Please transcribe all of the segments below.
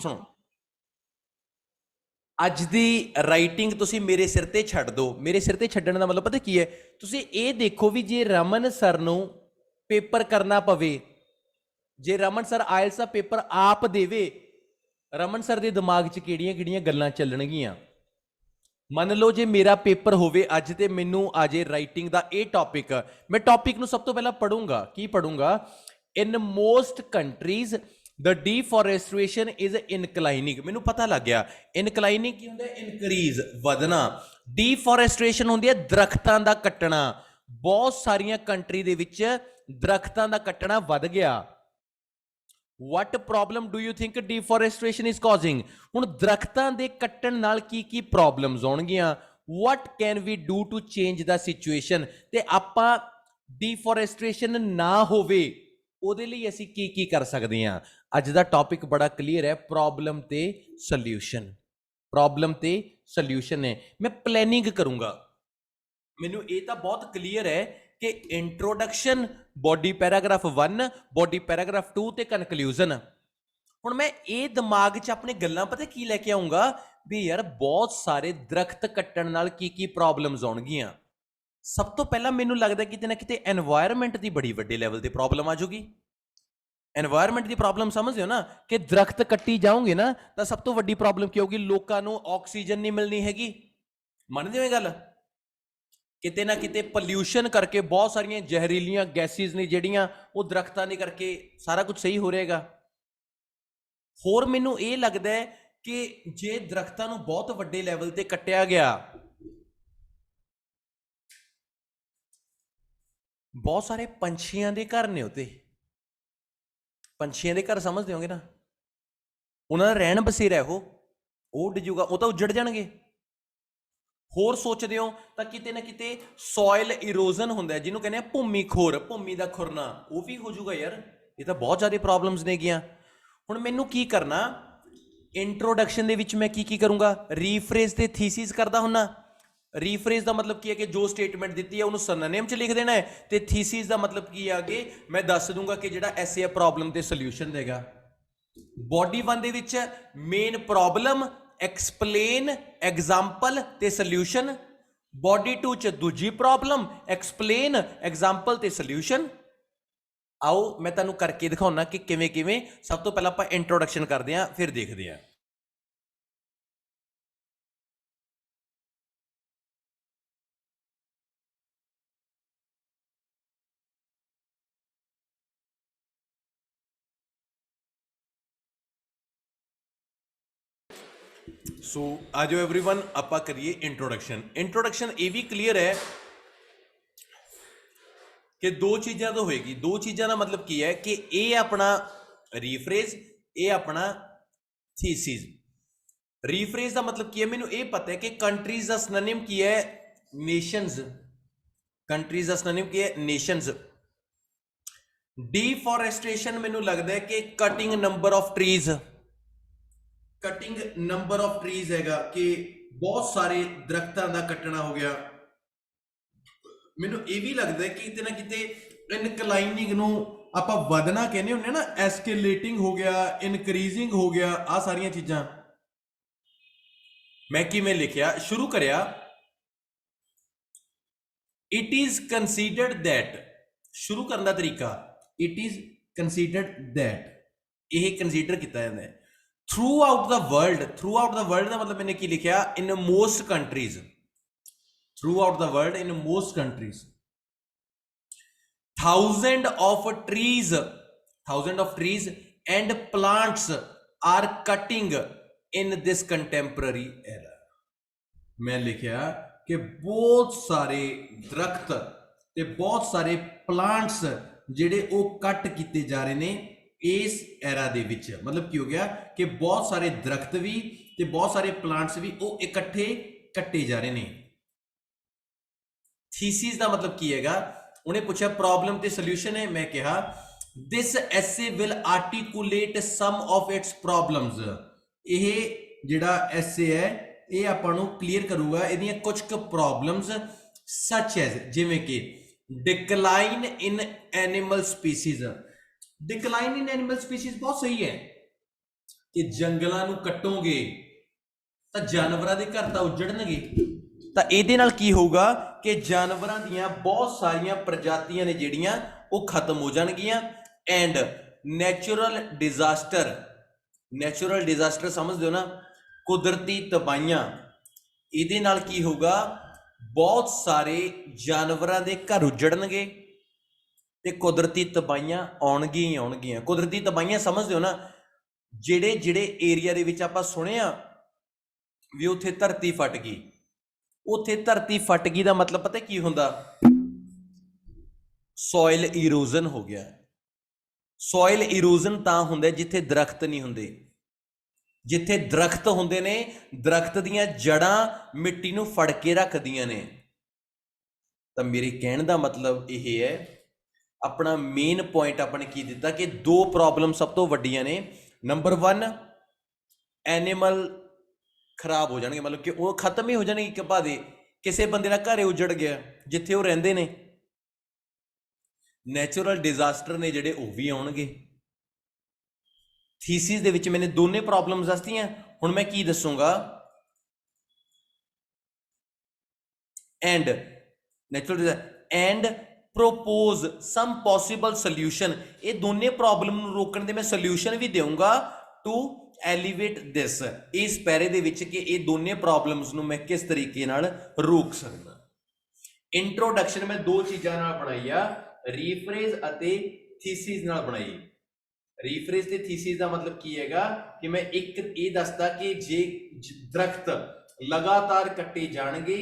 सुनो ਅੱਜ ਦੀ ਰਾਈਟਿੰਗ ਤੁਸੀਂ ਮੇਰੇ ਸਿਰ ਤੇ ਛੱਡ ਦਿਓ। ਮੇਰੇ ਸਿਰ ਤੇ ਛੱਡਣ ਦਾ ਮਤਲਬ ਪਤਾ ਕੀ ਹੈ, ਤੁਸੀਂ ਇਹ ਦੇਖੋ ਵੀ ਜੇ ਰਮਨ ਸਰ ਨੂੰ ਪੇਪਰ ਕਰਨਾ ਪਵੇ, ਜੇ ਰਮਨ ਸਰ ਆਇਲਸ ਦਾ ਪੇਪਰ ਆਪ ਦੇਵੇ, ਰਮਨ ਸਰ ਦੇ ਦਿਮਾਗ 'ਚ ਕਿਹੜੀਆਂ-ਕਿਹੜੀਆਂ ਗੱਲਾਂ ਚੱਲਣਗੀਆਂ। ਮੰਨ ਲਓ ਜੇ ਮੇਰਾ ਪੇਪਰ ਹੋਵੇ ਅੱਜ ਤੇ ਮੈਨੂੰ ਆ ਜੇ ਰਾਈਟਿੰਗ ਦਾ ਇਹ ਟੌਪਿਕ, ਮੈਂ ਟੌਪਿਕ ਨੂੰ ਸਭ ਤੋਂ ਪਹਿਲਾਂ ਪੜੂੰਗਾ। ਕੀ ਪੜੂੰਗਾ? In most countries the deforestation is inclining. मैनू पता लग गया इनक्लाइनिंग की होंगे, इनक्रीज वधना। डिफॉरेस्टेशन होंदी है दरख्तां दा कट्टना। बहुत सारियां कंट्री दे विच दरख्तां दा कट्टना वध गया। What problem do you think deforestation is causing? हुण दरख्तां दे कट्टण नाल की प्रॉब्लम्स आउणगीਆਂ? What can we do to change the situation? ते आपां डिफॉरेस्टेशन ना होवे ਉਹਦੇ ਲਈ ਅਸੀਂ ਕੀ ਕਰ ਸਕਦੇ ਹਾਂ? ਅੱਜ ਦਾ ਟੌਪਿਕ ਬੜਾ ਕਲੀਅਰ ਹੈ, ਪ੍ਰੋਬਲਮ ਤੇ ਸੋਲੂਸ਼ਨ। ਪ੍ਰੋਬਲਮ ਤੇ ਸੋਲੂਸ਼ਨ ਹੈ। ਮੈਂ ਪਲੈਨਿੰਗ ਕਰੂੰਗਾ। ਮੈਨੂੰ ਇਹ ਤਾਂ ਬਹੁਤ ਕਲੀਅਰ ਹੈ ਕਿ introduction, body paragraph 1, body paragraph 2 ਤੇ ਕਨਕਲੂਜਨ। ਹੁਣ ਮੈਂ ਇਹ ਦਿਮਾਗ 'ਚ ਆਪਣੇ ਗੱਲਾਂ ਪਤਾ ਕੀ ਲੈ ਕੇ ਆਉਂਗਾ ਵੀ ਯਾਰ ਬਹੁਤ ਸਾਰੇ ਦਰਖਤ ਕੱਟਣ ਨਾਲ ਕੀ ਪ੍ਰੋਬਲਮਸ ਆਉਣਗੀਆਂ। ਸਭ ਤੋਂ ਪਹਿਲਾਂ ਮੈਨੂੰ ਲੱਗਦਾ ਕਿਤੇ ਨਾ ਕਿਤੇ এনवायरमेंट ਦੀ ਬੜੀ ਵੱਡੇ ਲੈਵਲ ਤੇ ਪ੍ਰੋਬਲਮ ਆ ਜਾਊਗੀ। এনवायरमेंट ਦੀ ਪ੍ਰੋਬਲਮ ਸਮਝਦੇ ਹੋ ਨਾ, ਕਿ ਦਰਖਤ ਕੱਟੀ ਜਾਓਗੇ ਨਾ ਤਾਂ ਸਭ ਤੋਂ ਵੱਡੀ ਪ੍ਰੋਬਲਮ ਕੀ ਹੋਊਗੀ? ਲੋਕਾਂ ਨੂੰ ਆਕਸੀਜਨ ਨਹੀਂ ਮਿਲਣੀ ਹੈਗੀ। ਮੰਨਦੇ ਹੋ ਇਹ ਗੱਲ? ਕਿਤੇ ਨਾ ਕਿਤੇ ਪੋਲਿਊਸ਼ਨ ਕਰਕੇ ਬਹੁਤ ਸਾਰੀਆਂ ਜ਼ਹਿਰੀਲੀਆਂ ਗੈਸਿਸ ਨੇ ਜਿਹੜੀਆਂ ਉਹ ਦਰਖਤਾਂ ਦੇ ਕਰਕੇ ਸਾਰਾ ਕੁਝ ਸਹੀ ਹੋ ਰਹੇਗਾ। ਹੋਰ ਮੈਨੂੰ ਇਹ ਲੱਗਦਾ ਹੈ ਕਿ ਜੇ ਦਰਖਤਾਂ ਨੂੰ ਬਹੁਤ ਵੱਡੇ ਲੈਵਲ ਤੇ ਕੱਟਿਆ ਗਿਆ, ਬਹੁਤ ਸਾਰੇ ਪੰਛੀਆਂ ਦੇ ਘਰ ਨੇ ਉੱਤੇ। ਪੰਛੀਆਂ ਦੇ ਘਰ ਸਮਝਦੇ ਹੋਗੇ ਨਾ, ਉਹਨਾਂ ਦਾ ਰਹਿਣ ਬਸੇਰਾ ਉਹ ਉੱਡ ਜੂਗਾ, ਉਹ ਤਾਂ ਉੱਜੜ ਜਾਣਗੇ। ਹੋਰ ਸੋਚਦੇ ਹੋ ਤਾਂ ਕਿਤੇ ਨਾ ਕਿਤੇ ਸੋਇਲ ਇਰੋਜ਼ਨ ਹੁੰਦਾ, ਜਿਹਨੂੰ ਕਹਿੰਦੇ ਆ ਭੂਮੀ ਖੋਰ, ਭੂਮੀ ਦਾ ਖੁਰਨਾ, ਉਹ ਵੀ ਹੋ ਜੂਗਾ। ਯਾਰ ਇਹ ਤਾਂ ਬਹੁਤ ਜ਼ਿਆਦਾ ਪ੍ਰੋਬਲਮਸ ਨੇਗੀਆਂ। ਹੁਣ ਮੈਨੂੰ ਕੀ ਕਰਨਾ, ਇੰਟਰੋਡਕਸ਼ਨ ਦੇ ਵਿੱਚ ਮੈਂ ਕੀ ਕਰੂੰਗਾ? ਰੀਫਰੇਜ਼ ਤੇ ਥੀਸਿਸ ਕਰਦਾ ਹੁੰਨਾ। ਰੀਫਰੇਜ਼ ਦਾ ਮਤਲਬ ਕੀ ਹੈ ਕਿ ਜੋ ਸਟੇਟਮੈਂਟ ਦਿੱਤੀ ਹੈ ਉਹਨੂੰ ਸਿਨੋਨਿਮ 'ਚ ਲਿਖ ਦੇਣਾ ਹੈ, ਤੇ ਥੀਸਿਸ ਦਾ ਮਤਲਬ ਕੀ ਹੈ ਅੱਗੇ ਮੈਂ ਦੱਸ ਦੂੰਗਾ ਕਿ ਜਿਹੜਾ ਐਸੇ ਹੈ ਪ੍ਰੋਬਲਮ ਤੇ ਸੋਲੂਸ਼ਨ ਦੇਗਾ। ਬੋਡੀ 1 ਦੇ ਵਿੱਚ ਮੇਨ ਪ੍ਰੋਬਲਮ, ਐਕਸਪਲੇਨ, ਐਗਜ਼ਾਮਪਲ ਤੇ ਸੋਲੂਸ਼ਨ। ਬੋਡੀ 2 ਚ ਦੂਜੀ ਪ੍ਰੋਬਲਮ, ਐਕਸਪਲੇਨ, ਐਗਜ਼ਾਮਪਲ ਤੇ ਸੋਲੂਸ਼ਨ। ਆਓ ਮੈਂ ਤੁਹਾਨੂੰ ਕਰਕੇ ਦਿਖਾਉਣਾ ਕਿ ਕਿਵੇਂ ਕਿਵੇਂ। ਸਭ ਤੋਂ ਪਹਿਲਾਂ ਆਪਾਂ ਇੰਟਰੋਡਕਸ਼ਨ ਕਰਦੇ ਹਾਂ, ਫਿਰ ਦੇਖਦੇ ਹਾਂ। सो आ जाओ एवरीवन, आप करिए इंट्रोडक्शन। इंट्रोडक्शन ये भी क्लीयर है कि दो चीज़ों तो होएगी। दो चीज़ों का मतलब की है कि ये अपना रीफ्रेज, ये अपना थीसिस। रीफ्रेज का मतलब की है, मैनू ये पता है कि कंट्रीज का सिनोनिम की है नेशंस। कंट्रीज का सिनोनिम की है नेशंस। डिफॉरेस्टेशन मैनू लगता है कि cutting number of trees, cutting number of trees हैगा कि बहुत सारे दरख्तों का कटना हो गया। मैनू ये भी लगता है कि किते ना किते इनक्लाइनिंग नू आपां वधना कहने हुंदे ना, एस्केलेटिंग हो गया, इनक्रीजिंग हो गया, आ सारियां चीज़ां। मैं किवें लिखिया शुरू करिया, इट इज कंसीडर्ड दैट। शुरू करने का तरीका, इट इज कंसीडर्ड दैट, यह कंसीडर किया जाता है throughout the world. Throughout the world का मतलब मैंने की लिखा, in most countries. Throughout the world, in most countries, thousand of trees and plants are cutting in this contemporary era. मैं लिखा कि बहुत सारे दरख्त ते बहुत सारे प्लांट्स जिहड़े वो कट किए जा रहे हैं इस एरा दे विच। मतलब की हो गया कि बहुत सारे दरख्त भी ते बहुत सारे प्लांट्स भी वो इकट्ठे कट्टे जा रहे हैं। थीसिस का मतलब की हैगा, उन्हें पूछा प्रॉब्लम ते सॉल्यूशन है। मैं कहा this essay will articulate some of its problems. यह जिहड़ा एसे है ये आपां नूं क्लीयर करूगा इहदियां कुछ प्रॉब्लम्स, सच एज जिवें कि decline in animal species. Decline in animal species बहुत सही है, ਕਿ ਜੰਗਲਾਂ ਨੂੰ ਕੱਟੋਗੇ ਤਾਂ ਜਾਨਵਰਾਂ ਦੇ ਘਰ ਤਾਂ ਉਜੜਨਗੇ। ਤਾਂ ਇਹਦੇ ਨਾਲ ਕੀ ਹੋਊਗਾ ਕਿ ਜਾਨਵਰਾਂ ਦੀਆਂ ਬਹੁਤ ਸਾਰੀਆਂ ਪ੍ਰਜਾਤੀਆਂ ਨੇ ਜਿਹੜੀਆਂ ਉਹ ਖਤਮ ਹੋ ਜਾਣਗੀਆਂ। ਐਂਡ ਨੈਚੁਰਲ ਡਿਜ਼ਾਸਟਰ ਸਮਝਦੇ ਹੋ ਨਾ, ਕੁਦਰਤੀ ਤਬਾਹੀਆਂ, ਇਹਦੇ ਨਾਲ ਕੀ ਹੋਊਗਾ, ਬਹੁਤ ਸਾਰੇ ਜਾਨਵਰਾਂ ਦੇ ਘਰ ਉਜੜਨਗੇ ਤੇ ਕੁਦਰਤੀ ਤਬਾਹੀਆਂ ਆਉਣਗੀਆਂ ਹੀ ਆਉਣਗੀਆਂ। ਕੁਦਰਤੀ ਤਬਾਹੀਆਂ ਸਮਝਦੇ ਹੋ ਨਾ, ਜਿਹੜੇ ਏਰੀਆ ਦੇ ਵਿੱਚ ਆਪਾਂ ਸੁਣਿਆ ਵੀ ਉੱਥੇ ਧਰਤੀ ਫਟ ਗਈ, ਉੱਥੇ ਧਰਤੀ ਫਟ ਗਈ ਦਾ ਮਤਲਬ ਪਤਾ ਕੀ ਹੁੰਦਾ, ਸੋਇਲ ਇਰੋਜ਼ਨ ਹੋ ਗਿਆ। ਸੋਇਲ ਇਰੋਜ਼ਨ ਤਾਂ ਹੁੰਦਾ ਜਿੱਥੇ ਦਰਖਤ ਨਹੀਂ ਹੁੰਦੇ। ਜਿੱਥੇ ਦਰਖਤ ਹੁੰਦੇ ਨੇ, ਦਰਖਤ ਦੀਆਂ ਜੜਾਂ ਮਿੱਟੀ ਨੂੰ ਫੜ ਕੇ ਰੱਖਦੀਆਂ ਨੇ। ਤਾਂ ਮੇਰੇ ਕਹਿਣ ਦਾ ਮਤਲਬ ਇਹ ਹੈ, ਆਪਣਾ ਮੇਨ ਪੁਆਇੰਟ ਆਪਾਂ ਨੇ ਕੀ ਦਿੱਤਾ ਕਿ ਦੋ ਪ੍ਰੋਬਲਮ ਸਭ ਤੋਂ ਵੱਡੀਆਂ ਨੇ। ਨੰਬਰ 1, ਐਨੀਮਲ ਖਰਾਬ ਹੋ ਜਾਣਗੇ, ਮਤਲਬ ਕਿ ਉਹ ਖਤਮ ਹੀ ਹੋ ਜਾਣਗੇ। ਕਿ ਭਾਵੇਂ ਕਿਸੇ ਬੰਦੇ ਦਾ ਘਰ ਉਜੜ ਗਿਆ ਜਿੱਥੇ ਉਹ ਰਹਿੰਦੇ ਨੇ। ਨੈਚੁਰਲ ਡਿਜ਼ਾਸਟਰ ਨੇ ਜਿਹੜੇ ਉਹ ਵੀ ਆਉਣਗੇ। ਥੀਸਿਸ ਦੇ ਵਿੱਚ ਮੈंने ਦੋਨੇ ਪ੍ਰੋਬਲਮਸ ਦੱਸਤੀਆਂ। ਹੁਣ ਮੈਂ ਕੀ ਦੱਸੂਗਾ, and natural and propose some possible solution. ਇਹ ਦੋਨੇ ਪ੍ਰੋਬਲਮ ਨੂੰ ਰੋਕਣ ਦੇ ਮੈਂ ਸੋਲੂਸ਼ਨ ਵੀ ਦੇਵਾਂਗਾ ਟੂ ਐਲੀਵੇਟ ਦਿਸ, ਇਸ ਪੈਰੇ ਦੇ ਵਿੱਚ ਕਿ ਇਹ ਦੋਨੇ ਪ੍ਰੋਬਲਮਸ ਨੂੰ ਮੈਂ ਕਿਸ ਤਰੀਕੇ ਨਾਲ ਰੋਕ ਸਕਦਾ। ਇੰਟਰੋਡਕਸ਼ਨ ਮੈਂ ਦੋ ਚੀਜ਼ਾਂ ਨਾਲ ਬਣਾਈ ਆ, ਰੀਫਰੇਜ਼ ਅਤੇ ਥੀਸਿਸ ਨਾਲ ਬਣਾਈ। ਰੀਫਰੇਜ਼ ਤੇ ਥੀਸਿਸ ਦਾ ਮਤਲਬ ਕੀ ਹੈਗਾ ਕਿ ਮੈਂ ਇੱਕ ਇਹ ਦੱਸਦਾ ਕਿ ਜੇ ਦਰਖਤ ਲਗਾਤਾਰ ਕੱਟੇ ਜਾਣਗੇ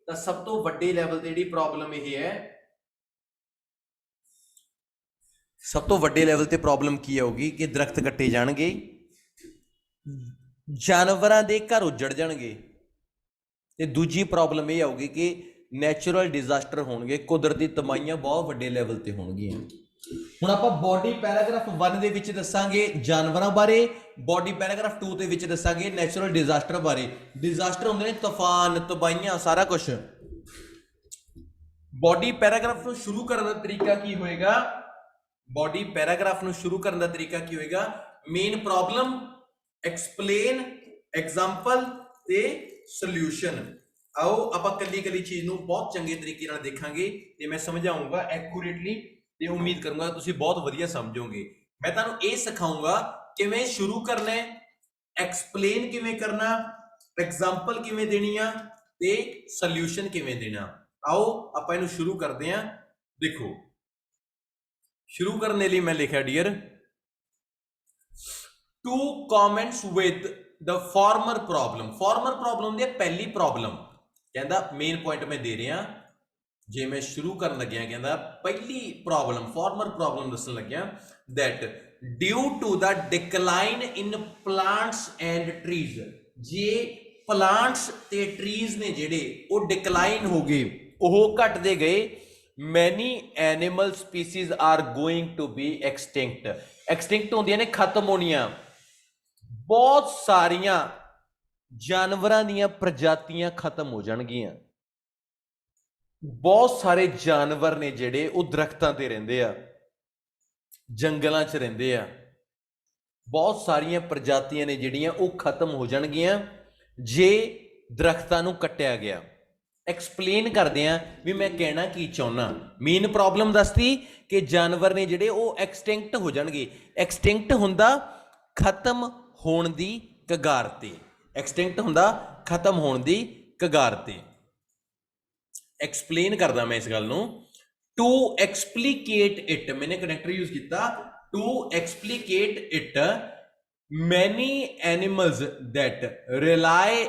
ਤਾਂ ਸਭ ਤੋਂ ਵੱਡੇ ਲੈਵਲ ਤੇ ਜਿਹੜੀ ਪ੍ਰੋਬਲਮ ਇਹ ਹੈ, ਸਭ ਤੋਂ ਵੱਡੇ ਲੈਵਲ ਤੇ ਪ੍ਰੋਬਲਮ ਕੀ ਹੋਊਗੀ ਕਿ ਦਰਖਤ ਕੱਟੇ ਜਾਣਗੇ, ਜਾਨਵਰਾਂ ਦੇ ਘਰ ਉਜੜ ਜਾਣਗੇ। ਤੇ ਦੂਜੀ ਪ੍ਰੋਬਲਮ ਇਹ ਆਊਗੀ ਕਿ ਨੈਚੁਰਲ ਡਿਜ਼ਾਸਟਰ ਹੋਣਗੇ, ਕੁਦਰਤੀ ਤਬਾਹੀਆਂ ਬਹੁਤ ਵੱਡੇ ਲੈਵਲ ਤੇ ਹੋਣਗੀਆਂ। ਹੁਣ ਆਪਾਂ ਬੋਡੀ ਪੈਰਾਗ੍ਰਾਫ 1 ਦੇ ਵਿੱਚ ਦੱਸਾਂਗੇ ਜਾਨਵਰਾਂ ਬਾਰੇ, ਬੋਡੀ ਪੈਰਾਗ੍ਰਾਫ 2 ਦੇ ਵਿੱਚ ਦੱਸਾਂਗੇ ਨੈਚੁਰਲ ਡਿਜ਼ਾਸਟਰ ਬਾਰੇ। ਡਿਜ਼ਾਸਟਰ ਹੁੰਦੇ ਨੇ ਤੂਫਾਨ, ਤਬਾਹੀਆਂ, ਸਾਰਾ ਕੁਝ। ਬੋਡੀ ਪੈਰਾਗ੍ਰਾਫ ਨੂੰ ਸ਼ੁਰੂ ਕਰਨ ਦਾ ਤਰੀਕਾ ਕੀ ਹੋਏਗਾ, ਬੋਡੀ ਪੈਰਾਗ੍ਰਾਫ ਨੂੰ ਸ਼ੁਰੂ ਕਰਨ ਦਾ ਤਰੀਕਾ ਕੀ ਹੋਏਗਾ, ਮੇਨ ਪ੍ਰੋਬਲਮ, ਐਕਸਪਲੇਨ, ਐਗਜ਼ਾਮਪਲ ਤੇ ਸੋਲੂਸ਼ਨ। ਆਓ ਆਪਾਂ ਕੱਲੀ ਕੱਲੀ ਚੀਜ਼ ਨੂੰ ਬਹੁਤ ਚੰਗੇ ਤਰੀਕੇ ਨਾਲ ਦੇਖਾਂਗੇ ਤੇ ਮੈਂ ਸਮਝਾਉਂਗਾ ਐਕੂਰੇਟਲੀ ਤੇ ਉਮੀਦ ਕਰੂੰਗਾ ਤੁਸੀਂ ਬਹੁਤ ਵਧੀਆ ਸਮਝੋਗੇ। ਮੈਂ ਤੁਹਾਨੂੰ ਇਹ ਸਿਖਾਉਂਗਾ ਕਿਵੇਂ ਸ਼ੁਰੂ ਕਰਨਾ ਹੈ, ਐਕਸਪਲੇਨ ਕਿਵੇਂ ਕਰਨਾ, ਐਗਜ਼ਾਮਪਲ ਕਿਵੇਂ ਦੇਣੀ ਆ ਤੇ ਸੋਲੂਸ਼ਨ ਕਿਵੇਂ ਦੇਣਾ। ਆਓ ਆਪਾਂ ਇਹਨੂੰ ਸ਼ੁਰੂ ਕਰਦੇ ਹਾਂ। ਦੇਖੋ, ਸ਼ੁਰੂ ਕਰਨ ਦੇ ਲਈ ਮੈਂ ਲਿਖਿਆ dear, to comments with the farmer problem. Farmer problem ਦੀ ਪਹਿਲੀ ਪ੍ਰੋਬਲਮ ਕਹਿੰਦਾ, ਮੇਨ ਪੁਆਇੰਟ ਮੈਂ ਦੇ ਰਿਹਾ, ਜੇ ਮੈਂ ਸ਼ੁਰੂ ਕਰਨ ਲੱਗਿਆ ਕਹਿੰਦਾ ਪਹਿਲੀ ਪ੍ਰੋਬਲਮ ਫਾਰਮਰ ਪ੍ਰੋਬਲਮ ਦੱਸਣ ਲੱਗਿਆ, that due to the decline in plants and trees, ਜੇ ਪਲਾਂਟਸ ਤੇ ਟਰੀਜ਼ ਨੇ ਜਿਹੜੇ ਉਹ ਡਿਕਲਾਈਨ ਹੋ ਗਏ, ਉਹ ਘਟਦੇ ਗਏ, many animal species are going to be extinct। extinct ਹੁੰਦੀਆਂ ਨੇ ਖਤਮ ਹੋਣੀਆਂ। ਬਹੁਤ ਸਾਰੀਆਂ ਜਾਨਵਰਾਂ ਦੀਆਂ ਪ੍ਰਜਾਤੀਆਂ ਖਤਮ ਹੋ ਜਾਣਗੀਆਂ। ਬਹੁਤ ਸਾਰੇ ਜਾਨਵਰ ਨੇ ਜਿਹੜੇ ਉਹ ਦਰਖਤਾਂ ਤੇ ਰਹਿੰਦੇ ਆ, ਜੰਗਲਾਂ 'ਚ ਰਹਿੰਦੇ ਆ। ਬਹੁਤ ਸਾਰੀਆਂ ਪ੍ਰਜਾਤੀਆਂ ਨੇ ਜਿਹੜੀਆਂ ਉਹ ਖਤਮ ਹੋ ਜਾਣਗੀਆਂ ਜੇ ਦਰਖਤਾਂ ਨੂੰ ਕੱਟਿਆ ਗਿਆ। ਐਕਸਪਲੇਨ ਕਰਦੇ ਆ ਵੀ ਮੈਂ ਕਹਿਣਾ ਕੀ ਚਾਹੁੰਦਾ। ਮੇਨ ਪ੍ਰੋਬਲਮ ਦੱਸਦੀ ਕਿ ਜਾਨਵਰ ਨੇ ਜਿਹੜੇ ਉਹ ਐਕਸਟਿੰਕਟ ਹੋ ਜਾਣਗੇ। ਐਕਸਟਿੰਕਟ ਹੁੰਦਾ ਖਤਮ ਹੋਣ ਦੀ ਕਗਾਰ ਤੇ, ਐਕਸਟਿੰਕਟ ਹੁੰਦਾ ਖਤਮ ਹੋਣ ਦੀ ਕਗਾਰ ਤੇ। ਐਕਸਪਲੇਨ ਕਰਦਾ ਮੈਂ ਇਸ ਗੱਲ ਨੂੰ। ਟੂ ਐਕਸਪਲੀਕੇਟ ਇਟ, ਮੈਨੇ ਕਨੈਕਟਰ ਯੂਜ਼ ਕੀਤਾ, to explicate it, many animals that rely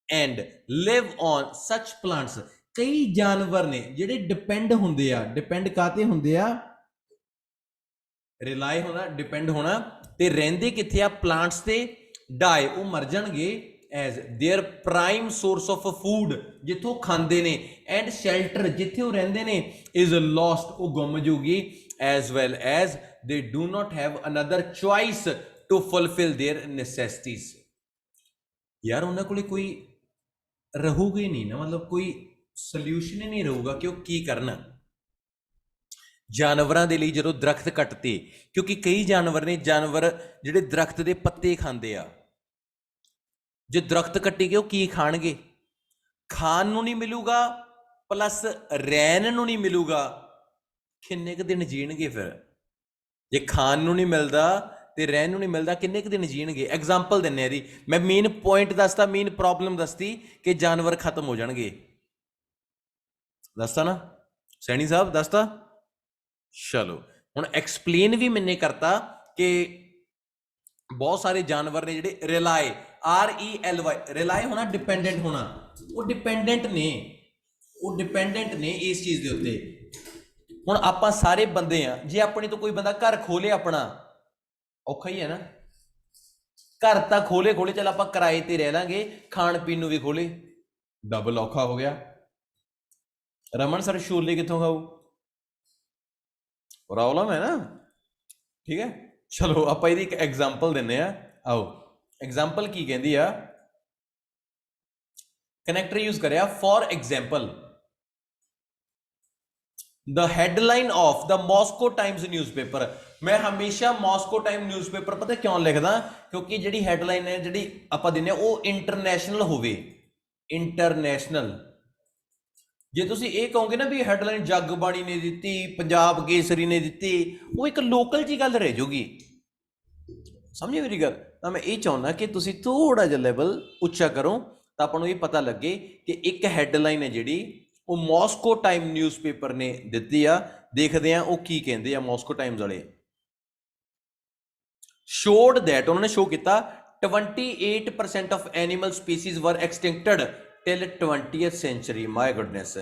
and live on such plants. ਕਈ ਜਾਨਵਰ ਨੇ ਜਿਹੜੇ ਡਿਪੈਂਡ ਹੁੰਦੇ ਆ। ਡਿਪੈਂਡ ਕਾਤੇ ਹੁੰਦੇ ਆ, ਰਿਲਾਈ ਹੋਣਾ, ਡਿਪੈਂਡ ਹੋਣਾ, ਤੇ ਰਹਿੰਦੇ ਕਿੱਥੇ ਆ, ਪਲਾਂਟਸ ਤੇ। ਡਾਈ, ਉਹ ਮਰ ਜਾਣਗੇ, as their prime source of food, ਜਿੱਥੋਂ ਖਾਂਦੇ ਨੇ, ਐਂਡ ਸ਼ੈਲਟਰ, ਜਿੱਥੇ ਉਹ ਰਹਿੰਦੇ ਨੇ, ਇਜ਼ ਲੋਸਟ, ਉਹ ਗੁੰਮ ਜੂਗੀ, as well as they do not have another choice to fulfil their necessities. ਯਾਰ ਉਹਨਾਂ ਕੋਲੇ ਕੋਈ ਰਹੂਗਾ ਹੀ ਨਹੀਂ ਨਾ, ਮਤਲਬ ਕੋਈ ਸੋਲਿਊਸ਼ਨ ਹੀ ਨਹੀਂ ਰਹੂਗਾ ਕਿ ਉਹ ਕੀ ਕਰਨਾ। ਜਾਨਵਰਾਂ ਦੇ ਲਈ ਜਦੋਂ ਦਰਖਤ ਕੱਟਤੇ, ਕਿਉਂਕਿ ਕਈ ਜਾਨਵਰ ਨੇ, ਜਾਨਵਰ ਜਿਹੜੇ ਦਰਖਤ ਦੇ ਪੱਤੇ ਖਾਂਦੇ ਆ, ਜੇ ਦਰਖਤ ਕੱਟੇ ਗਏ ਉਹ ਕੀ ਖਾਣਗੇ? ਖਾਣ ਨੂੰ ਨਹੀਂ ਮਿਲੂਗਾ, ਪਲੱਸ ਰਹਿਣ ਨੂੰ ਨਹੀਂ ਮਿਲੂਗਾ। ਕਿੰਨੇ ਕੁ ਦਿਨ ਜੀਣਗੇ ਫਿਰ? ਜੇ ਖਾਣ ਨੂੰ ਨਹੀਂ ਮਿਲਦਾ ਤੇ ਰਹਿਣ ਨੂੰ ਨਹੀਂ ਮਿਲਦਾ, ਕਿੰਨੇ ਕੁ ਦਿਨ ਜੀਣਗੇ? ਐਗਜ਼ਾਮਪਲ ਦਿੰਨੇ ਆ ਜੀ, ਮੈਂ ਮੇਨ ਪੁਆਇੰਟ ਦੱਸਦਾ, ਮੇਨ ਪ੍ਰੋਬਲਮ ਦੱਸਤੀ ਕਿ ਜਾਨਵਰ ਖਤਮ ਹੋ ਜਾਣਗੇ। ਦੱਸਤਾ ਨਾ ਸੈਣੀ ਸਾਹਿਬ, ਦੱਸਤਾ। ਚਲੋ ਹੁਣ ਐਕਸਪਲੇਨ ਵੀ ਮੈਨੇ ਕਰਤਾ ਕਿ ਬਹੁਤ ਸਾਰੇ ਜਾਨਵਰ ਨੇ ਜਿਹੜੇ ਰਿਲਾਏ, RELY, ਰਿਲਾਏ ਹੋਣਾ, ਡਿਪੈਂਡੈਂਟ ਹੋਣਾ, ਉਹ ਡਿਪੈਂਡੈਂਟ ਨੇ, ਉਹ ਡਿਪੈਂਡੈਂਟ ਨੇ ਇਸ ਚੀਜ਼ ਦੇ ਉੱਤੇ। ਹੁਣ ਆਪਾਂ ਸਾਰੇ ਬੰਦੇ ਆ, ਜੇ ਆਪਣੇ ਤੋਂ ਕੋਈ ਬੰਦਾ ਘਰ ਖੋਲੇ ਆਪਣਾ, ਔਖਾ ਹੀ ਹੈ ਨਾ, ਘਰ ਤਾਂ ਖੋਲੇ ਚੱਲ ਆਪਾਂ ਕਿਰਾਏ ਤੇ ਰਹਿ ਲਾਂਗੇ, ਖਾਣ ਪੀਣ ਨੂੰ ਵੀ ਖੋਲੇ, ਡਬਲ ਔਖਾ ਹੋ ਗਿਆ। ਰਮਨ ਸਰ ਛੋਲੇ ਕਿੱਥੋਂ ਖਾਊ? ਪ੍ਰੋਬਲਮ ਹੈ ਨਾ, ਠੀਕ ਹੈ। ਚਲੋ ਆਪਾਂ ਇਹਦੀ ਇੱਕ ਐਗਜ਼ਾਮਪਲ ਦਿੰਨੇ ਆ, ਆਓ ਐਗਜ਼ਾਮਪਲ ਕੀ ਕਹਿੰਦੀ ਆ, ਕਨੈਕਟਰ ਯੂਜ਼ ਕਰਿਆ, for example the headline of the Moscow times newspaper. मैं हमेशा मॉस्को टाइम न्यूज़पेपर पता क्यों लिखदा, क्योंकि जिहड़ी हेडलाइन है जिहड़ी आपां दिन्ने वो इंटरनेशनल होवे, इंटरनेशनल। जे तुसीं ये कहोगे ना भी हेडलाइन जगबाणी ने दित्ती, पंजाब केसरी ने दित्ती, वो एक लोकल जी गल रह जाऊगी, समझे मेरी गल? तो मैं ये चाहुंदा कि तुसीं थोड़ा जिहा लेवल उच्चा करो तो आपां नूं ये पता लगे कि एक हेडलाइन है जिहड़ी ਉਹ ਮੌਸਕੋ ਟਾਈਮ ਨਿਊਜ਼ਪੇਪਰ ਨੇ ਦਿੱਤੀ ਆ। ਦੇਖਦੇ ਆ ਉਹ ਕੀ ਕਹਿੰਦੇ ਆ ਮੌਸਕੋ ਟਾਈਮਸ ਵਾਲੇ। ਸ਼ੋਡ ਦੈਟ, ਉਹਨਾਂ ਨੇ ਸ਼ੋ ਕੀਤਾ 28% of animal species were extincted till 20th century. My goodness,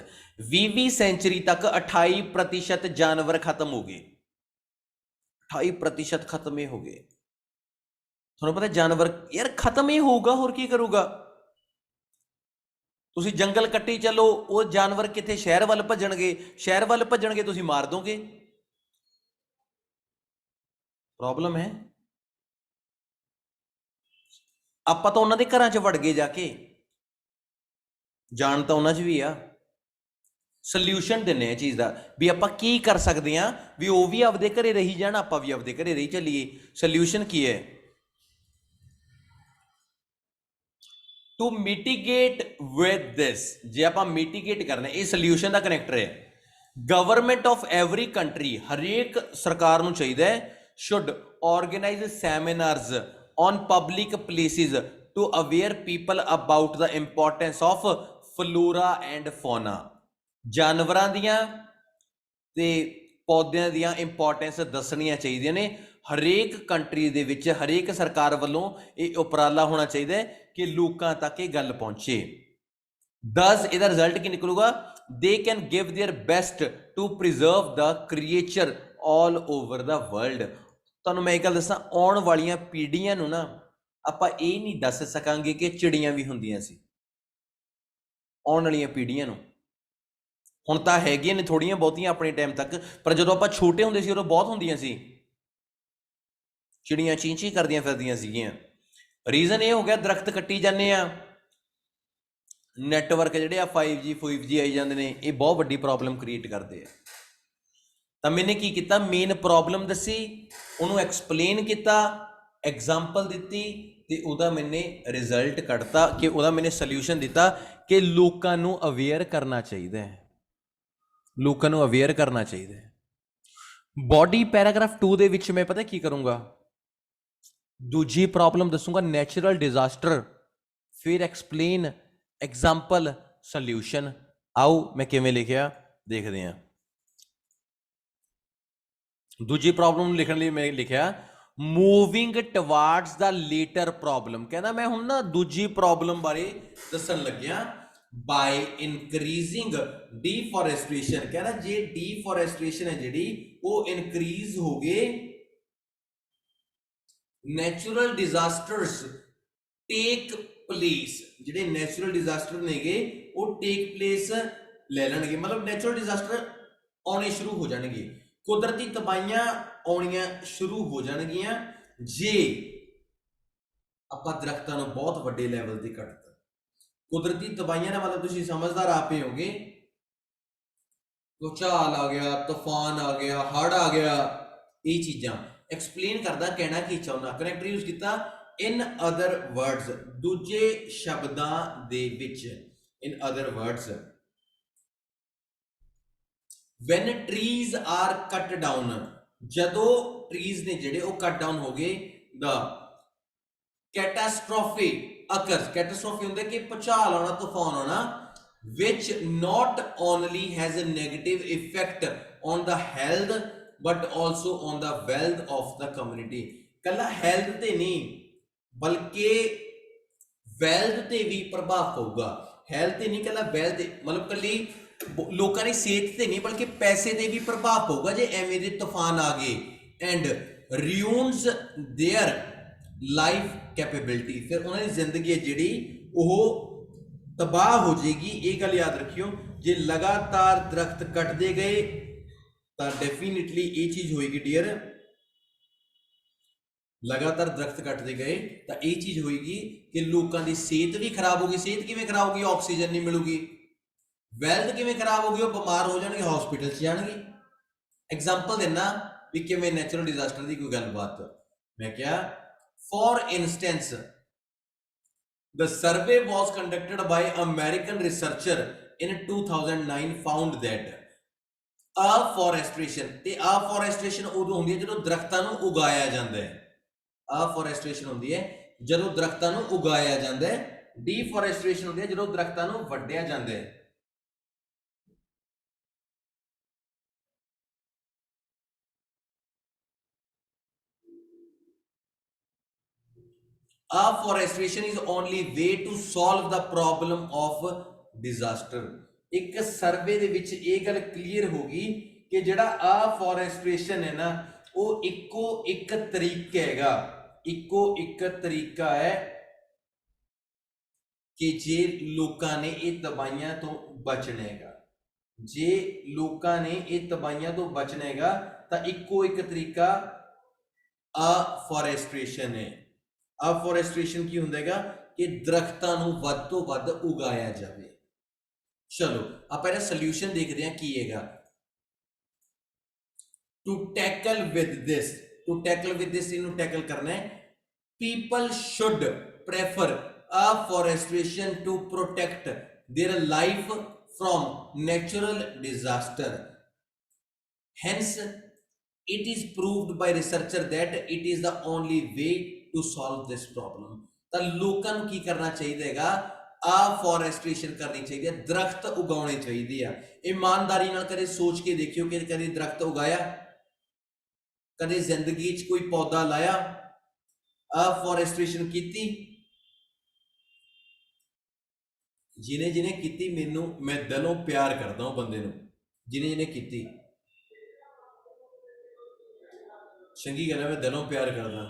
20ਵੀਂ ਸੈਂਚੁਰੀ ਤੱਕ 28% ਜਾਨਵਰ ਖਤਮ ਹੋ ਗਏ, 28% ਖਤਮ ਹੀ ਹੋ ਗਏ। ਤੁਹਾਨੂੰ ਪਤਾ ਜਾਨਵਰ ਯਾਰ ਖਤਮ ਹੀ ਹੋਊਗਾ, ਹੋਰ ਕੀ ਕਰੂਗਾ? ਤੁਸੀਂ ਜੰਗਲ ਕੱਟੀ ਚੱਲੋ, ਉਹ ਜਾਨਵਰ ਕਿੱਥੇ ਸ਼ਹਿਰ ਵੱਲ ਭੱਜਣਗੇ, ਸ਼ਹਿਰ ਵੱਲ ਭੱਜਣਗੇ ਤੁਸੀਂ ਮਾਰ ਦੋਗੇ। ਪ੍ਰੋਬਲਮ ਹੈ। ਆਪਾਂ ਤਾਂ ਉਹਨਾਂ ਦੇ ਘਰਾਂ 'ਚ ਵੜ ਗਏ ਜਾ ਕੇ, ਜਾਣ ਤਾਂ ਉਹਨਾਂ 'ਚ ਵੀ ਆ। ਸੋਲਿਊਸ਼ਨ ਦਿੰਨੇ ਆ ਚੀਜ਼ ਦਾ ਵੀ ਆਪਾਂ ਕੀ ਕਰ ਸਕਦੇ ਆ ਵੀ ਉਹ ਵੀ ਆਪਦੇ ਘਰੇ ਰਹੀ ਜਾਣ, ਆਪਾਂ ਵੀ ਆਪਦੇ ਘਰੇ ਰਹੀ ਚੱਲੀਏ। ਸੋਲਿਊਸ਼ਨ ਕੀ ਹੈ? टू मिटिगेट विद दिस, जे आप मिटिगेट करना, ये सोल्यूशन का कनैक्टर है। गवर्नमेंट ऑफ एवरी कंट्री, हरेक सरकार नूं चाहिए should organise seminars on public places to aware people about the importance of flora and fauna. जानवरां दियां ते पौदियां दियां इंपॉर्टेंस दसनियां चाहिए ने। हरेक कंट्री दे विच हरेक सरकार वालों ये उपराला होना चाहिए कि लोगों तक ये गल पहुंचे। दस इहदा रिजल्ट की निकलूगा, they can give their best to preserve the creature all over the world. तुहानूं मैं एक गल दसां, आउण वालियां पीढ़ियां नूं ना आपां ये नहीं दस सकांगे कि चिड़ियां भी हुंदियां सी। आउण वालियां पीढ़ियां नूं हुण तां हैगियां ने थोड़ियां बहुतियां अपने टाइम तक, पर जदों आपां छोटे हुंदे सी उदों बहुत हुंदियां सी, चिड़ियां चीं चीं करदियां फिरदियां सीगियां। रीजन ये हो गया दरख्त कट्टी जाने आ, नैटवर्क जिहड़े आ 5G 5G आई जांदे ने, ये बहुत वड्डी प्रॉब्लम क्रिएट करते हैं। तो मैंने की किया, मेन प्रॉब्लम दसी, उन्होंने एक्सप्लेन किया, एग्जाम्पल दी, तो वह मैंने रिजल्ट कढ़ता कि वह मैंने सोल्यूशन दिता कि लोगों को अवेयर करना चाहिए, लोगों को अवेयर करना चाहिए। बॉडी पैराग्राफ 2 दे विच मैं पता की करूँगा, दूजी प्रॉब्लम दसूंगा नैचुरल डिजास्टर, फिर एक्सप्लेन, एग्जाम्पल, सोल्यूशन। आओ मैं किवें लिखिया देखते हैं। दूजी प्रॉब्लम लिखने लिए मैं लिखिया मूविंग टवार्ड्स द लेटर प्रॉब्लम। कहना मैं हुण ना दूजी प्रॉब्लम बारे दसन लग्या, बाय इनक्रीजिंग डिफॉरेस्टेशन। कहना जे डिफॉरेस्टेशन है जिहड़ी वो इनक्रीज हो गए, नैचुरल डिजास्टर्स टेक प्लेस, जिहड़े नैचुरल डिजास्टर नेगे वो टेक प्लेस ले लैणगे, मतलब नैचुरल डिजास्टर आने शुरू हो जाएंगे, कुदरती तबाहियां आउणियां शुरू हो जाएगियां जे आपां दरख्तां नूं बहुत वड्डे लैवल ते कटता। कुदरती तबाहियां दा मतलब तुसीं समझदार आपे होगे, भूचाल आ गया, तूफान आ गया, हड़ आ गया, ये चीज़ां एक्सप्लेन करदा कहना की चाहुंदा। कनैक्टर यूज किया इन अदर वर्ड्स, दूजे शब्दां दे विच, in other words when trees are cut down, जदों trees ने जेड़े वो कट डाउन हो गए, the कैटास्ट्रोफी occurs, कैटास्ट्रोफी हुंदा कि भूचाल आना, तूफान आना, which not only has a negative effect on the health but also on the wealth of the community। कला health ते नहीं बल्कि wealth ते भी प्रभाव पऊगा। health ते नहीं कला wealth ते, मतलब कली लोकां दी सेहत ते नहीं बल्कि पैसे ते भी प्रभाव पऊगा जे एवें दे तूफान आ गए। And ruins their life capability, फिर उन्होंने जिंदगी जी तबाह हो जाएगी। ये गल याद रखियो, जे लगातार दरख्त कटते गए तो डेफिनेटली ये चीज होएगी डियर, लगातार दरख्त कटते गए तो ये चीज होएगी कि लोगों की सेहत भी खराब होगी। सेहत किवें खराब होगी? ऑक्सीजन नहीं मिलूगी। वैल्थ किवें खराब होगी? वो बीमार हो जाएंगे, हॉस्पिटल च जाएंगे। एग्जाम्पल देना भी किवें नैचुरल डिजास्टर की कोई गलबात। मैं क्या, for instance the survey was conducted by American researcher in 2009 found that afforestation, ਤੇ afforestation ਉਦੋਂ ਹੁੰਦੀ ਹੈ ਜਦੋਂ ਦਰਖਤਾਂ ਨੂੰ ਉਗਾਇਆ ਜਾਂਦਾ ਹੈ। afforestation ਹੁੰਦੀ ਹੈ ਜਦੋਂ ਦਰਖਤਾਂ ਨੂੰ ਉਗਾਇਆ ਜਾਂਦਾ ਹੈ। deforestation ਹੁੰਦੀ ਹੈ ਜਦੋਂ ਦਰਖਤਾਂ ਨੂੰ ਵੱਢਿਆ ਜਾਂਦਾ ਹੈ। afforestation is only way to solve the problem of disaster। एक सर्वे ਦੇ ਵਿੱਚ ਇਹ ਗੱਲ ਕਲੀਅਰ ਹੋ ਗਈ ਕਿ ਜਿਹੜਾ afforestation ਹੈ ਨਾ ਉਹ ਇੱਕੋ ਇੱਕ ਤਰੀਕਾ ਹੈਗਾ, ਇੱਕੋ ਇੱਕ ਤਰੀਕਾ ਹੈ ਕਿ ਜੇ ਲੋਕਾਂ ਨੇ ਇਹ ਤਬਾਹੀਆਂ ਤੋਂ ਬਚਣਾ ਹੈਗਾ, ਜੇ ਲੋਕਾਂ ਨੇ ਇਹ ਤਬਾਹੀਆਂ ਤੋਂ ਬਚਣਾ ਹੈਗਾ ਤਾਂ ਇੱਕੋ ਇੱਕ ਤਰੀਕਾ afforestation ਹੈ। afforestation ਕੀ ਹੁੰਦਾ ਹੈਗਾ ਕਿ ਦਰਖਤਾਂ ਨੂੰ ਵੱਧ ਤੋਂ ਵੱਧ ਉਗਾਇਆ ਜਾਵੇ। चलो आप ਇਹਦਾ ਸੋਲੂਸ਼ਨ ਦੇਖਦੇ ਹਾਂ ਕੀ ਹੈਗਾ। To tackle with this, to tackle with this इनू टैकल करना है। People should prefer afforestation to protect their life from natural disaster। hence it is proved by researcher that it is the only way to solve this problem। ਤਾਂ ਲੋਕਾਂ ਨੂੰ ਕੀ ਕਰਨਾ ਚਾਹੀਦਾ ਹੈਗਾ? afforestation करनी चाहिए, दरख्त उगाने चाहिए। ईमानदारी नाल कदे सोच के देखियो कि कदे दरख्त उगाया, कदे जिंदगी च कोई पौधा लाया, afforestation कीती? जिन्हें जिन्हें कीती मैनू, मैं दिलों प्यार करता हूं बंदे नू, जिन्हें जिन्हें कीती चंगी गल है, मैं दिलों प्यार करदा।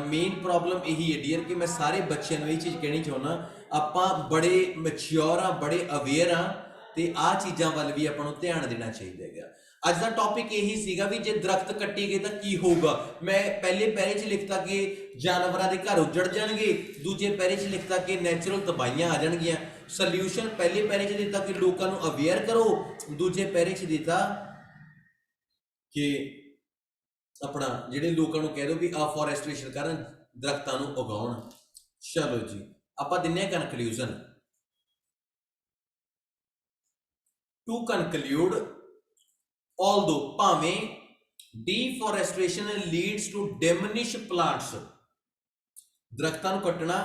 मेन प्रॉब्लम यही है डियर कि मैं सारे बच्चों को यही चीज़ कहनी चाहना, आप बड़े मैच्योर हाँ, बड़े अवेयर हाँ, तो आ चीज़ों वाल भी अपन ध्यान देना चाहिए है। अज का टॉपिक यही सीगा भी जे दरख्त कट्टे गए तो की होगा। मैं पहले पैरे च लिखता कि जानवरों के घर उजड़ जाएंगे, दूजे पैरे च लिखता कि नैचुरल तबाहियां आ जाएगियां। सल्यूशन पहले पैरे च दिता कि लोगों को अवेयर करो, दूजे पैरे च दिता कि अपना जिहड़े लोगों को कह दो भी afforestation करन, दरख्तां नूं उगाउण। चलो जी आपां दिन्ने कनक्लूजन। टू कनक्लूड, although भावें deforestation leads to diminish plants, दरख्तां नूं कट्टना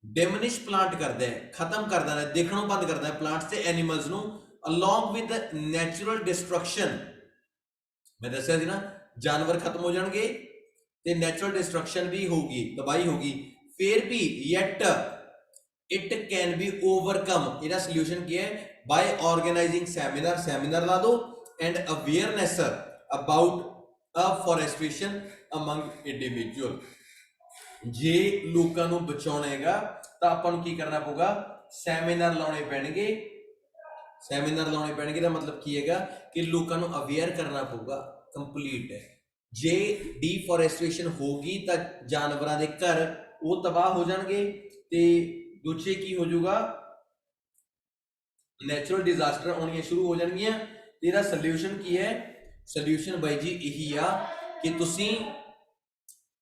diminish plant करदा है, खत्म कर देना, देखणों बंद करदा है plants ते animals नूं, along with the natural destruction। मैं दस्सिया सी ना जानवर खत्म हो जाएंगे तो नैचुरल डिस्ट्रक्शन भी होगी, तबाही होगी। फिर भी yet it can be overcome. इसका सल्यूशन क्या है? बाय ऑर्गेनाइजिंग सेमिनार, सेमिनार ला दो, and awareness about afforestation among individual. जे लोगों को बचाना है तो अपन की करना पड़ेगा? सैमीनार लाने पैणगे। सैमीनार लाने पैणगे का मतलब की है कि लोगों को अवेयर करना पड़ेगा कंप्लीट है। जे डिफोरेस्टेशन होगी तो जानवरों के घर वो तबाह हो जाएंगे, तो दूजे की हो जाऊगा ਨੈਚੁਰਲ ਡਿਜ਼ਾਸਟਰ ਆਉਣੀਆਂ ਸ਼ੁਰੂ ਹੋ ਜਾਣਗੀਆਂ ਤੇ ਇਹਦਾ ਸੋਲੂਸ਼ਨ ਕੀ ਹੈ? ਸੋਲੂਸ਼ਨ ਬਾਈ ਜੀ ਇਹੀ ਆ ਕਿ ਤੁਸੀਂ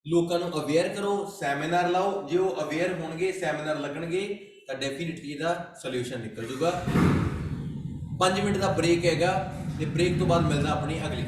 ਲੋਕਾਂ ਨੂੰ ਅਵੇਅਰ ਕਰੋ, ਸੈਮੀਨਾਰ ਲਾਓ। ਜੇ ਉਹ ਅਵੇਅਰ ਹੋਣਗੇ, ਸੈਮੀਨਾਰ ਲੱਗਣਗੇ ਤਾਂ ਡੈਫੀਨਿਟਲੀ ਇਹਦਾ ਸੋਲੂਸ਼ਨ ਨਿਕਲ ਜੂਗਾ। 5 ਮਿੰਟ ਦਾ ਬ੍ਰੇਕ ਹੈਗਾ ਤੇ ਬ੍ਰੇਕ ਤੋਂ ਬਾਅਦ ਮਿਲਦਾ ਆਪਣੀ ਅਗਲੀ